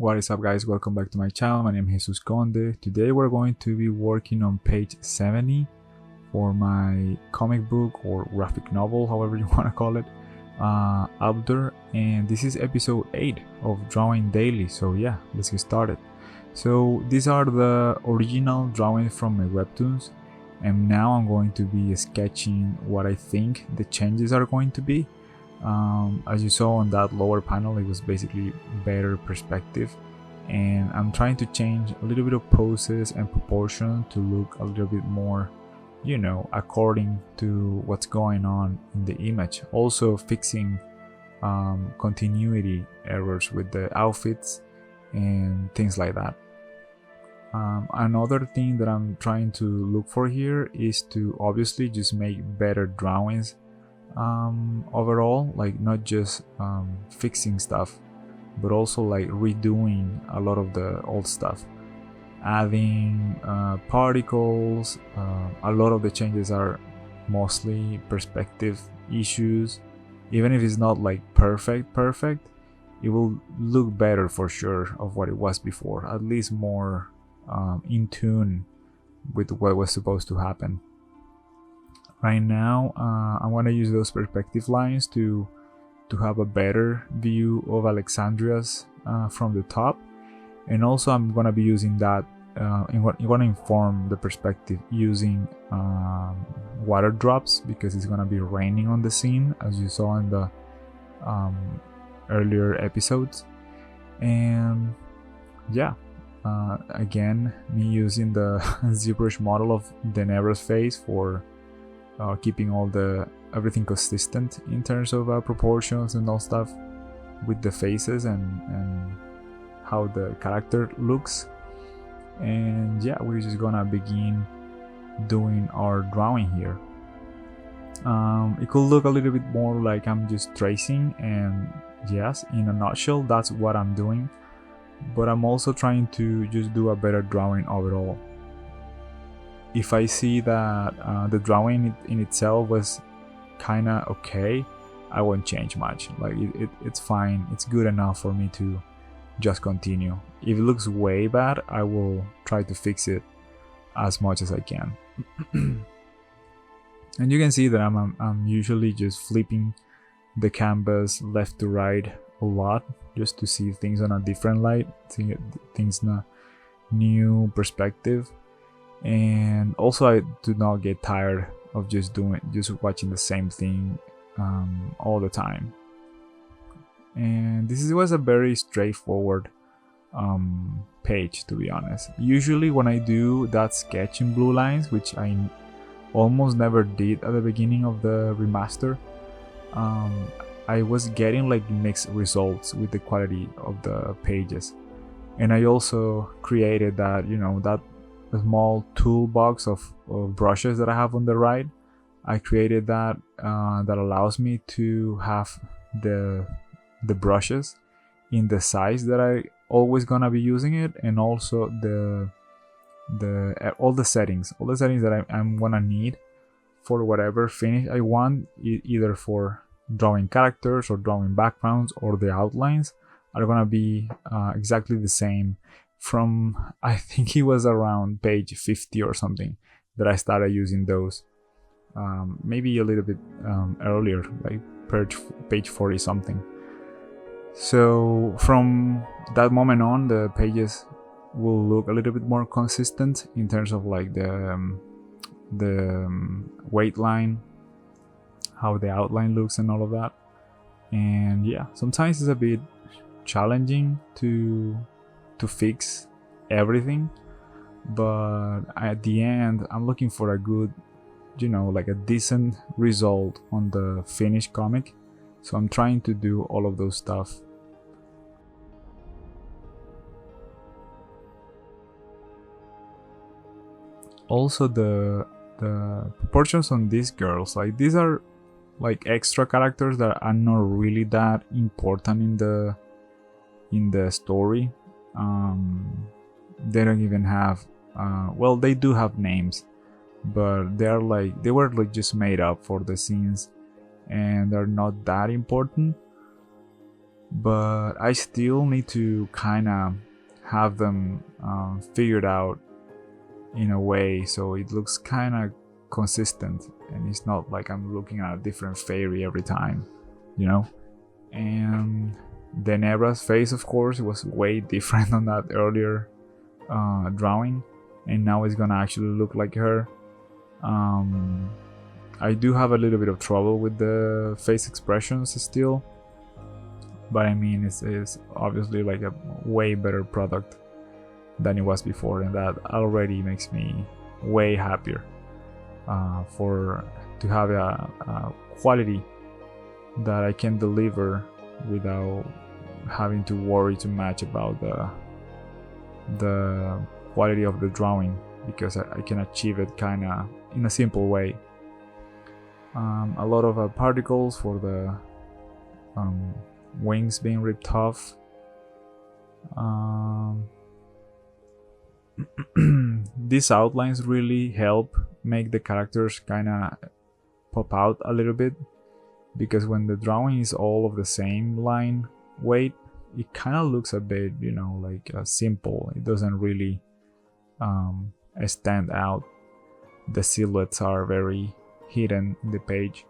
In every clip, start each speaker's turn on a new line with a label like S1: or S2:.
S1: What is up, guys? Welcome back to my channel. My name is Jesus Conde. Today we're going to be working on page 70 for my comic book or graphic novel, however you want to call it, Albdur, and this is episode 8 of Drawing Daily. So yeah, let's get started. So these are the original drawings from my webtoons, and now I'm going to be sketching what I think the changes are going to be. As you saw on that lower panel, it was basically better perspective, and I'm trying to change a little bit of poses and proportion to look a little bit more, according to what's going on in the image. Also fixing continuity errors with the outfits and things like that. Another thing that I'm trying to look for here is to obviously just make better drawings overall, like not just fixing stuff, but also like redoing a lot of the old stuff, adding particles. A lot of the changes are mostly perspective issues. Even if it's not like perfect, it will look better for sure of what it was before, at least more in tune with what was supposed to happen. Right now, I want to use those perspective lines to have a better view of Alexandria's from the top, and also I'm gonna be using that. I'm gonna inform the perspective using water drops, because it's gonna be raining on the scene, as you saw in the earlier episodes. And yeah, again, me using the ZBrush model of Daenerys face for keeping everything consistent in terms of proportions and all stuff with the faces and how the character looks. And yeah, we're just gonna begin doing our drawing here. It could look a little bit more like I'm just tracing, and yes, in a nutshell, that's what I'm doing, but I'm also trying to just do a better drawing overall. If I see that the drawing in itself was kinda okay, I won't change much. Like it's fine, it's good enough for me to just continue. If it looks way bad, I will try to fix it as much as I can. And you can see that I'm usually just flipping the canvas left to right a lot, just to see things on a different light, see things in a new perspective. And also, I do not get tired of just watching the same thing all the time. And this was a very straightforward page, to be honest. Usually when I do that sketch in blue lines, which I almost never did at the beginning of the remaster, I was getting like mixed results with the quality of the pages. And I also created that, that small toolbox of brushes that I have on the right. I created that that allows me to have the brushes in the size that I always gonna be using it, and also all the settings that I'm gonna need for whatever finish I want, either for drawing characters or drawing backgrounds, or the outlines are gonna be exactly the same. From, I think it was around page 50 or something that I started using those. Maybe a little bit earlier, like page 40 something. So from that moment on, the pages will look a little bit more consistent in terms of like the weight line, how the outline looks, and all of that. And yeah, sometimes it's a bit challenging to fix everything, but at the end I'm looking for a good, like a decent result on the finished comic. So I'm trying to do all of those stuff. Also, the proportions on these girls, like these are like extra characters that are not really that important in the story. They don't even have well, they do have names, but they were like just made up for the scenes, and they're not that important. but I still need to kind of have them figured out in a way so it looks kind of consistent, and it's not like I'm looking at a different fairy every time, you know. And the Nebra's face, of course, was way different on that earlier drawing, and now it's gonna actually look like her. I do have a little bit of trouble with the face expressions still, but I mean it's obviously like a way better product than it was before, and that already makes me way happier to have a quality that I can deliver without having to worry too much about the quality of the drawing, because I can achieve it kind of in a simple way. A lot of particles for the wings being ripped off. These outlines really help make the characters kind of pop out a little bit, because when the drawing is all of the same line weight, it kind of looks a bit, you know, like simple. It doesn't really stand out. The silhouettes are very hidden in the page.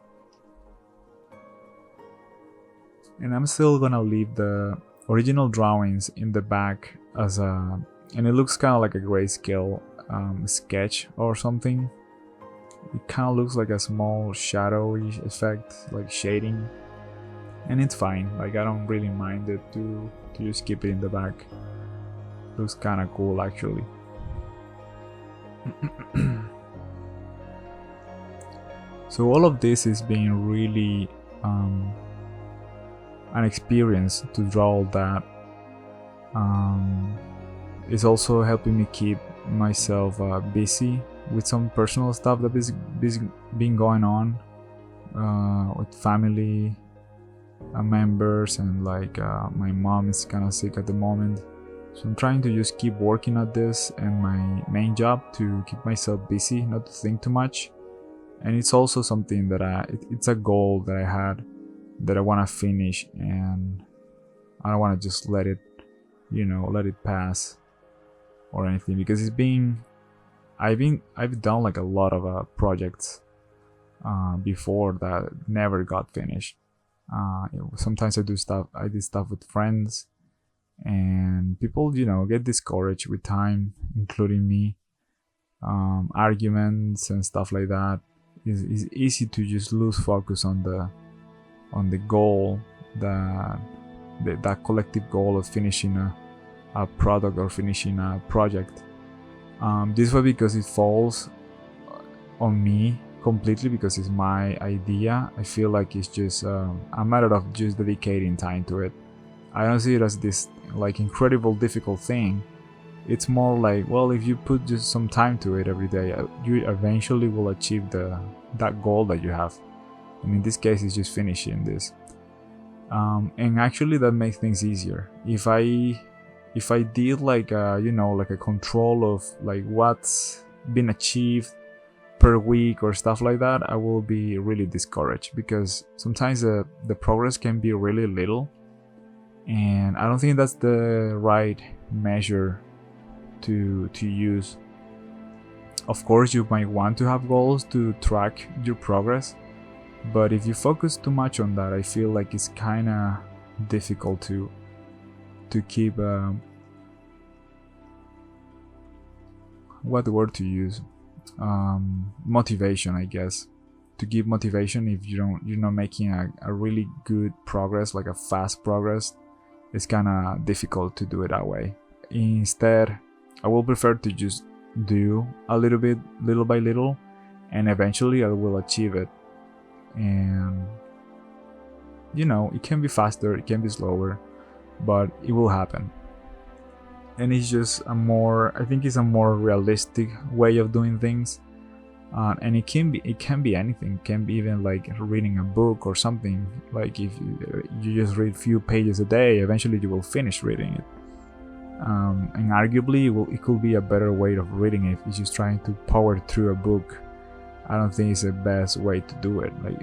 S1: And I'm still gonna leave the original drawings in the back as a, and it looks kind of like a grayscale sketch or something. It kind of looks like a small shadowy effect, like shading, and it's fine. Like, I don't really mind it to just keep it in the back. Looks kind of cool actually. So all of this is being really an experience to draw all that. It's also helping me keep myself busy with some personal stuff that is been going on with family members, and like my mom is kind of sick at the moment, so I'm trying to just keep working at this and my main job to keep myself busy, not to think too much. And it's also something that it's a goal that I had that I want to finish, and I don't want to just let it pass or anything, because I've done like a lot of projects before that never got finished. Sometimes I did stuff with friends, and people, get discouraged with time, including me. Arguments and stuff like that. It's easy to just lose focus on the goal, that collective goal of finishing a product or finishing a project. This was because it falls on me completely, because it's my idea. I feel like it's just a matter of just dedicating time to it. I don't see it as this like incredible difficult thing. It's more like, well, if you put just some time to it every day, you eventually will achieve that goal that you have. And in this case, it's just finishing this. And actually, that makes things easier. If I did like a control of like what's been achieved per week or stuff like that, I will be really discouraged, because sometimes the progress can be really little, and I don't think that's the right measure to use. Of course, you might want to have goals to track your progress, but if you focus too much on that, I feel like it's kind of difficult to keep what word to use, motivation, I guess. To give motivation if you're not making a really good progress, like a fast progress, it's kind of difficult to do it that way. Instead, I will prefer to just do a little bit, little by little, and eventually I will achieve it. And it can be faster, it can be slower, but it will happen. And it's just I think it's a more realistic way of doing things. And it can be anything. It can be even like reading a book or something. Like if you just read a few pages a day, eventually you will finish reading it. And arguably it could be a better way of reading it if you're just trying to power through a book. I don't think it's the best way to do it. Like,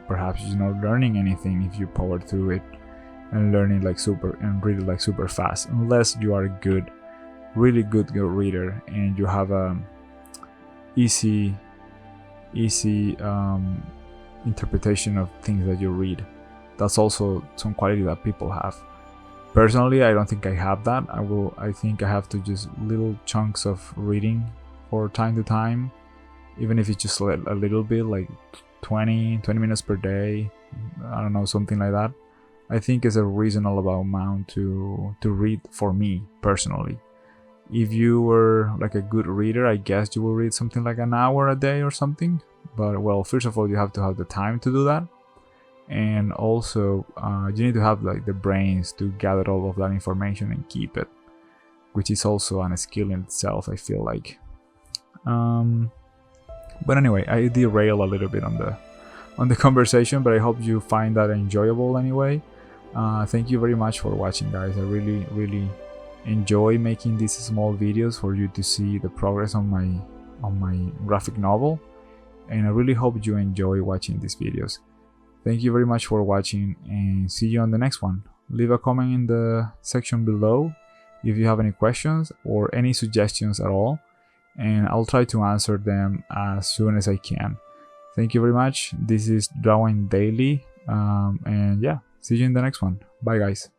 S1: perhaps you're not learning anything if you power through it. and learning like super and reading like super fast, unless you are a good, really good reader and you have a easy interpretation of things that you read. That's also some quality that people have. Personally, I don't think I have that. I think I have to just little chunks of reading for time to time, even if it's just a little bit, like 20 minutes per day. I don't know, something like that. I think is a reasonable amount to read for me personally. If you were like a good reader, I guess you will read something like an hour a day or something. But well, first of all, you have to have the time to do that, and also you need to have like the brains to gather all of that information and keep it, which is also a skill in itself, I feel like. But anyway, I derail a little bit on the conversation, but I hope you find that enjoyable anyway. Thank you very much for watching, guys. I really enjoy making these small videos for you to see the progress on my graphic novel, and I really hope you enjoy watching these videos. Thank you very much for watching, and see you on the next one. Leave a comment in the section below if you have any questions or any suggestions at all, and I'll try to answer them as soon as I can. Thank you very much. This is Drawing Daily, and yeah, see you in the next one. Bye, guys.